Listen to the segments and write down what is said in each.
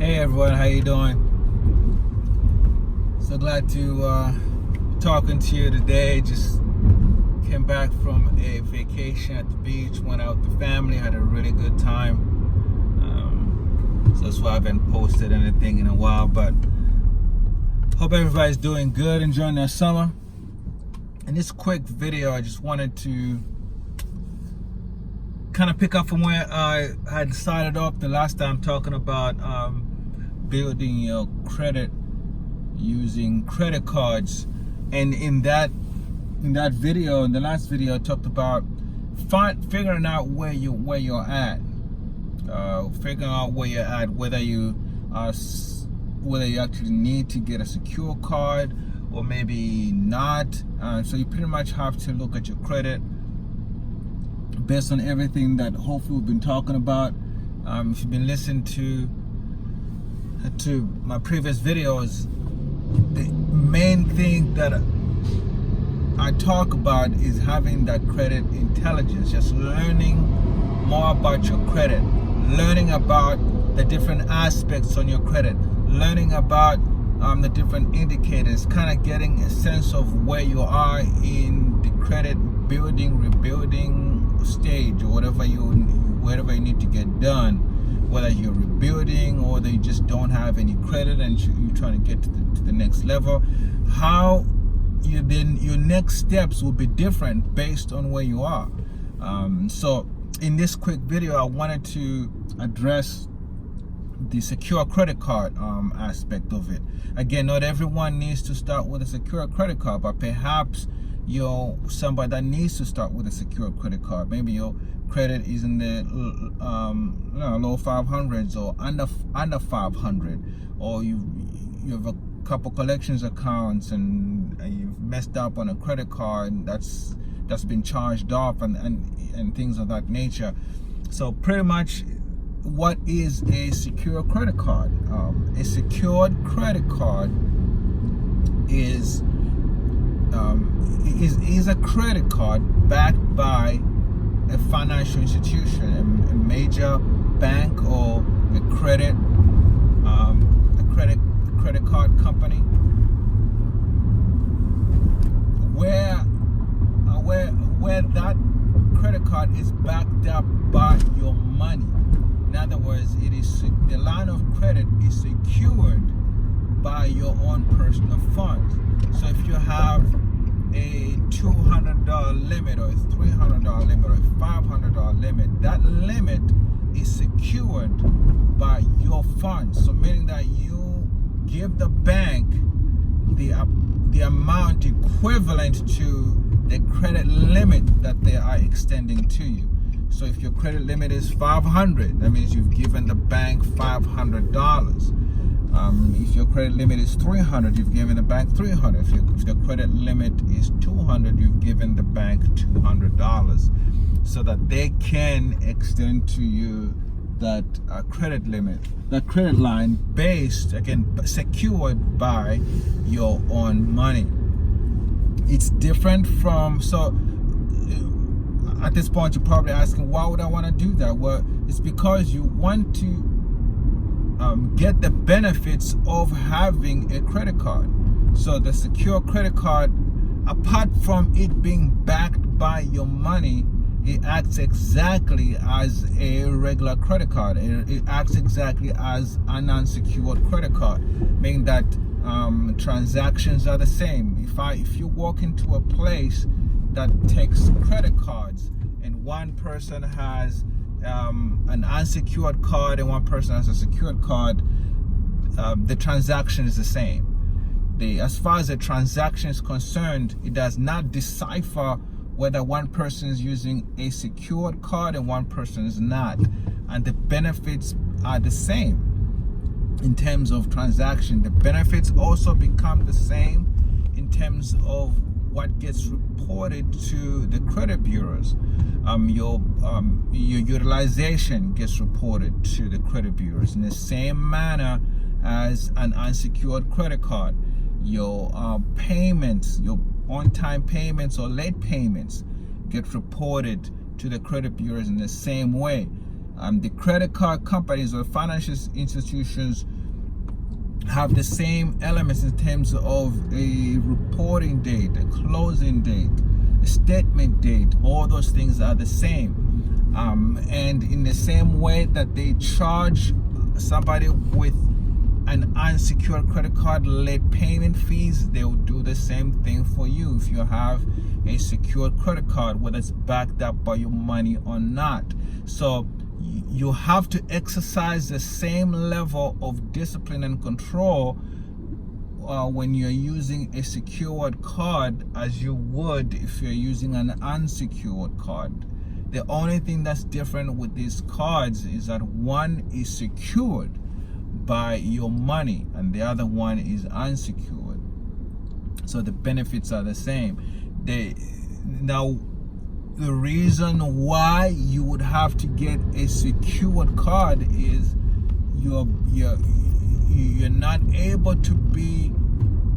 Hey everyone, how you doing? So glad to talking to you today. Just came back from a vacation at the beach, went out with the family, had a really good time. So that's why I haven't posted anything in a while, but hope everybody's doing good, enjoying their summer. In this quick video, I just wanted to kind of pick up from where I had started off the last time, talking about building your credit using credit cards. And in that video, in the last video, I talked about figuring out where you're at, figuring out where you're at, whether you actually need to get a secure card or maybe not. So you pretty much have to look at your credit based on everything that hopefully we've been talking about. If you've been listening to my previous videos, the main thing that I talk about is having that credit intelligence, just learning more about your credit, learning about the different aspects on your credit, learning about the different indicators, kind of getting a sense of where you are in the credit building, rebuilding stage, or whatever you need to get done, whether you're rebuilding or whether you just don't have any credit and you're trying to get to the next level. How your next steps will be different based on where you are. So in this quick video, I wanted to address the secure credit card aspect of it. Again, not everyone needs to start with a secure credit card, but perhaps you're somebody that needs to start with a secure credit card. Maybe your credit is in the low 500s or under 500, or you have a couple collections accounts and you've messed up on a credit card that's been charged off and things of that nature. So pretty much, what is a secure credit card? A secured credit card is a credit card backed by a financial institution, a major bank, or a credit card company, where that credit card is backed up by your money. In other words, the line of credit is secured by your own personal funds. So if you have a $200 limit or a $300 limit or a $500 limit, that limit is secured by your funds. So meaning that you give the bank the amount equivalent to the credit limit that they are extending to you. So if your credit limit is $500, that means you've given the bank $500. If your credit limit is $300, you've given the bank $300. If your credit limit is $200, you've given the bank $200, so that they can extend to you that credit limit, that credit line, based, again, secured by your own money. It's different from, so at this point you're probably asking, why would I want to do that? Well, it's because you want to get the benefits of having a credit card. So the secure credit card, apart from it being backed by your money, it acts exactly as a regular credit card. It acts exactly as an unsecured credit card, meaning that transactions are the same. If you walk into a place that takes credit cards and one person has an unsecured card and one person has a secured card, the transaction is the same. As far as the transaction is concerned, it does not decipher whether one person is using a secured card and one person is not, and the benefits are the same in terms of transaction. The benefits also become the same in terms of what gets reported to the credit bureaus. Your utilization gets reported to the credit bureaus in the same manner as an unsecured credit card. Your payments, your on-time payments or late payments, get reported to the credit bureaus in the same way. The credit card companies or financial institutions have the same elements in terms of a reporting date, a closing date, a statement date. All those things are the same. And in the same way that they charge somebody with an unsecured credit card late payment fees, they will do the same thing for you if you have a secured credit card, whether it's backed up by your money or not. So you have to exercise the same level of discipline and control when you're using a secured card as you would if you're using an unsecured card. The only thing that's different with these cards is that one is secured by your money and the other one is unsecured. So the benefits are the same. Now, the reason why you would have to get a secured card is you're not able to be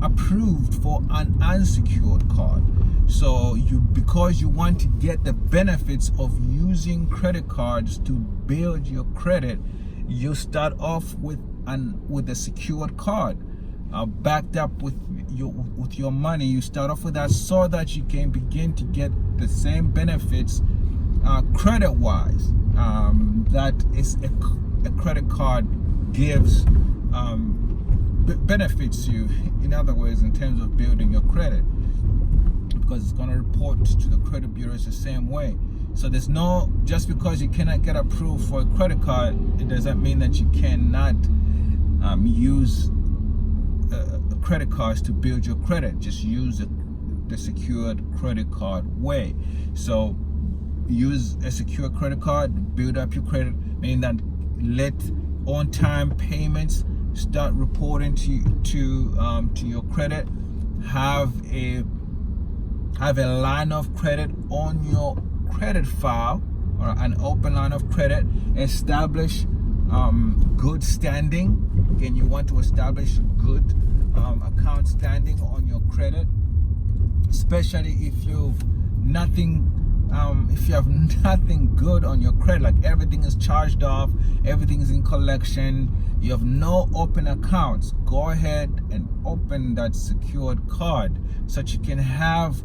approved for an unsecured card. So because you want to get the benefits of using credit cards to build your credit, you start off with a secured card, backed up with your money. You start off with that so that you can begin to get the same benefits credit wise that is a credit card gives, benefits you, in other words, in terms of building your credit, because it's going to report to the credit bureaus the same way. So there's no, just because you cannot get approved for a credit card, it doesn't mean that you cannot use credit cards to build your credit. Just use the secured credit card way. So use a secure credit card, build up your credit, meaning that let on-time payments start reporting to your credit. Have a line of credit on your credit file, or an open line of credit. Establish good standing. Again, you want to establish good account standing on your credit, especially if you have nothing good on your credit, like everything is charged off, everything is in collection, you have no open accounts. Go ahead and open that secured card so that you can have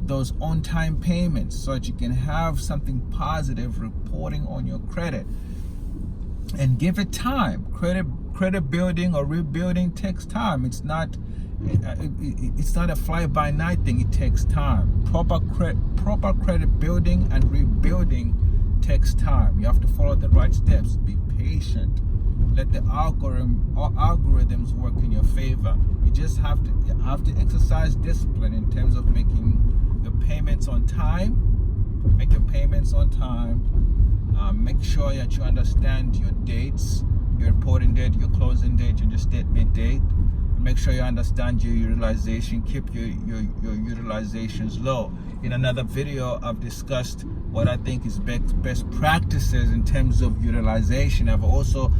those on-time payments, so that you can have something positive reporting on your credit. And give it time. Credit building or rebuilding takes time. It's not a fly-by-night thing. It takes time. Proper credit building and rebuilding takes time. You have to follow the right steps. Be patient. Let the algorithms work in your favor. You just have to exercise discipline in terms of making your payments on time. Make your payments on time. Make sure that you understand your dates, your reporting date, your closing date, and your statement date. Make sure you understand your utilization. Keep your utilizations low. In another video, I've discussed what I think is best practices in terms of utilization. I've also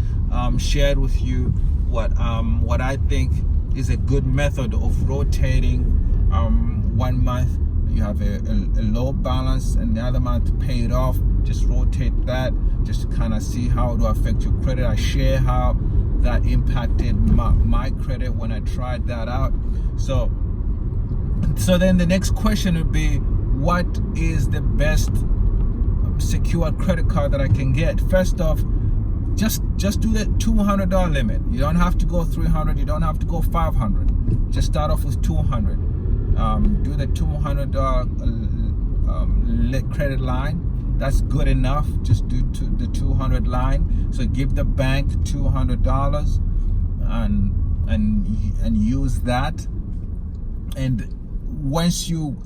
shared with you what I think is a good method of rotating. 1 month you have a low balance and the other month pay it off. Just rotate that just to kind of see how it will affect your credit. I share how that impacted my credit when I tried that out. So then the next question would be, what is the best secure credit card that I can get? First off, just do the $200 limit. You don't have to go $300. You don't have to go $500. Just start off with $200. Do the $200 credit line. That's good enough. Just do the 200 line. So give the bank $200 and use that. And once you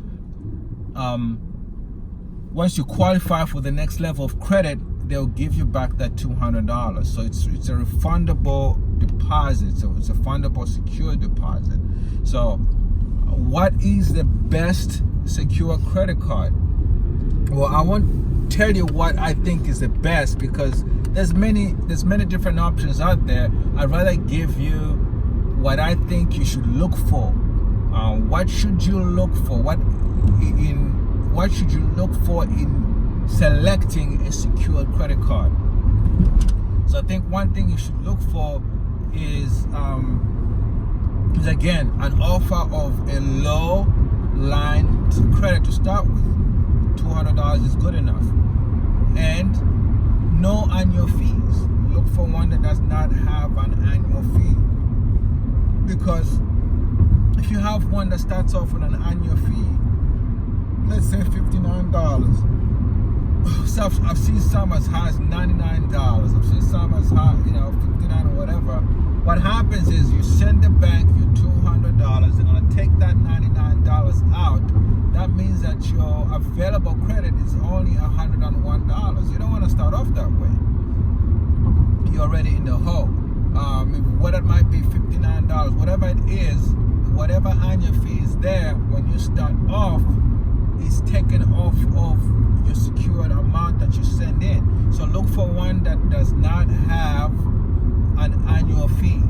qualify for the next level of credit, they'll give you back that $200. So it's a refundable deposit. So it's a fundable secure deposit. So what is the best secure credit card? Well, I won't tell you what I think is the best, because there's many different options out there. I'd rather give you what I think you should look for. What should you look for? What should you look for in selecting a secure credit card? So I think one thing you should look for is is again an offer of a low line credit to start with. $200 is good enough, and no annual fees. Look for one that does not have an annual fee, because if you have one that starts off with an annual fee, let's say $59. So I've seen some as high as $99. I've seen some as high, $59 or whatever. What happens is you send the bank your $200. They're gonna take that $99 out. That means that your available credit is only $101. You don't want to start off that way. You're already in the hole. What it might be, $59, whatever it is, whatever annual fee is there when you start off, is taken off of your secured amount that you send in. So look for one that does not have an annual fee.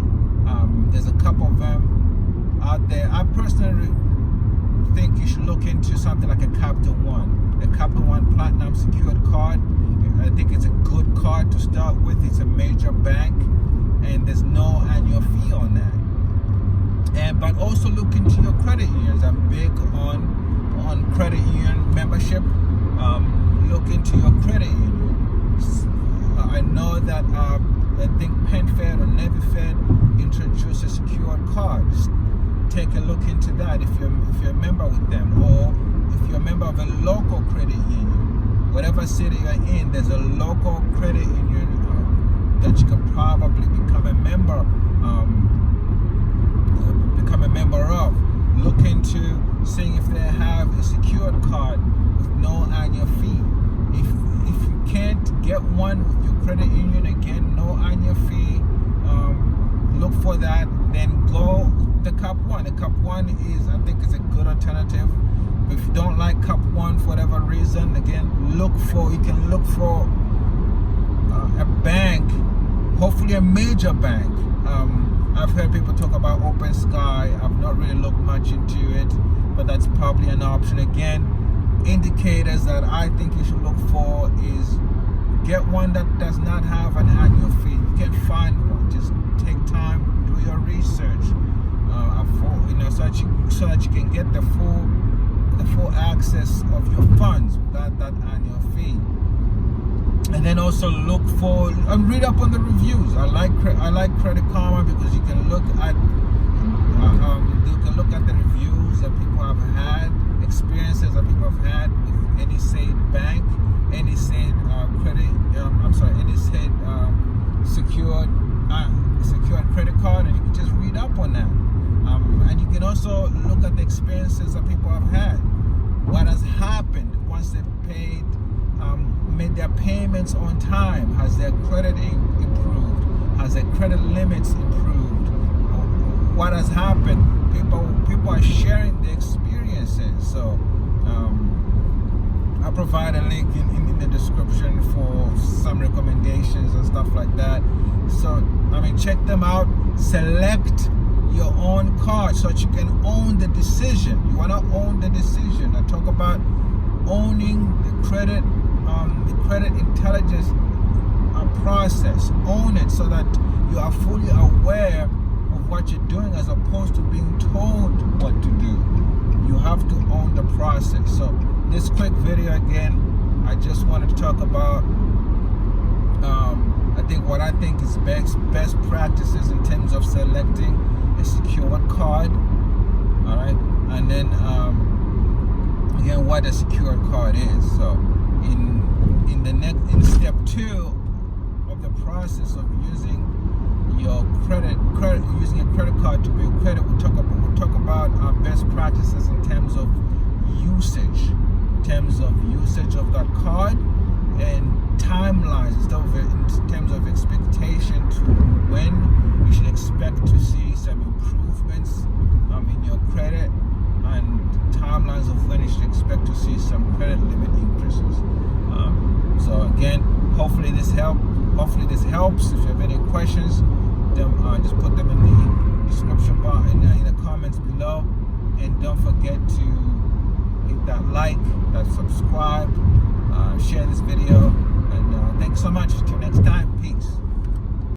There's a couple of them out there. I personally think you should look into something like a Capital One. The Capital One Platinum Secured Card. I think it's a good card to start with. It's a major bank, and there's no annual fee on that. But also look into your credit unions. I'm big on credit union membership. Look into your credit union. I know that I think PenFed or NavyFed introduced a secured card. Take a look into that if you're a member with them, or if you're a member of a local credit union. Whatever city you're in, there's a local credit union that you can probably become a member of. Look into seeing if they have a secured card with no annual fee. If you can't get one with your credit union, again, no annual fee, look for that. Then go the Cap One. The Cap One is, I think, is a good alternative. If you don't like Cap One for whatever reason, again, you can look for a bank, hopefully a major bank. I've heard people talk about Open Sky. I've not really looked much into it, but that's probably an option. Again, indicators that I think you should look for is get one that does not have an annual fee. You can find one. Just take time, do your research, so that you can get the full access of your funds without that annual fee. And then also look for and read up on the reviews. I like Credit Karma because you can look at the reviews that people have had, experiences that people have had with any said bank, any said secured credit card, and you can just read up on that. And you can also look at the experiences that people have had. What has happened once they've made their payments on time? Has their credit improved? Has their credit limits improved? What has happened? People are sharing their experiences. So I provide a link in the description for some recommendations and stuff like that. So check them out. Select your own card so that you can own the decision. You want to own the decision. I talk about owning the credit intelligence process. Own it so that you are fully aware of what you're doing, as opposed to being told what to do. You have to own the process. So this quick video, again, I just wanted to talk about what I think is best practices in terms of selecting a secured card. All right, and then again, what a secured card is. So in step 2 of the process of using your using a credit card to build credit, we'll talk about best practices in terms of usage of that card, and timelines in terms of expectation to when you should expect to see some improvements in your credit, and timelines of when you should expect to see some credit limit increases. So again, hopefully this helps. If you have any questions, then just put them in the description box, in the comments below, and don't forget to hit that like, that subscribe, share this video, and thanks so much. Till next time, peace.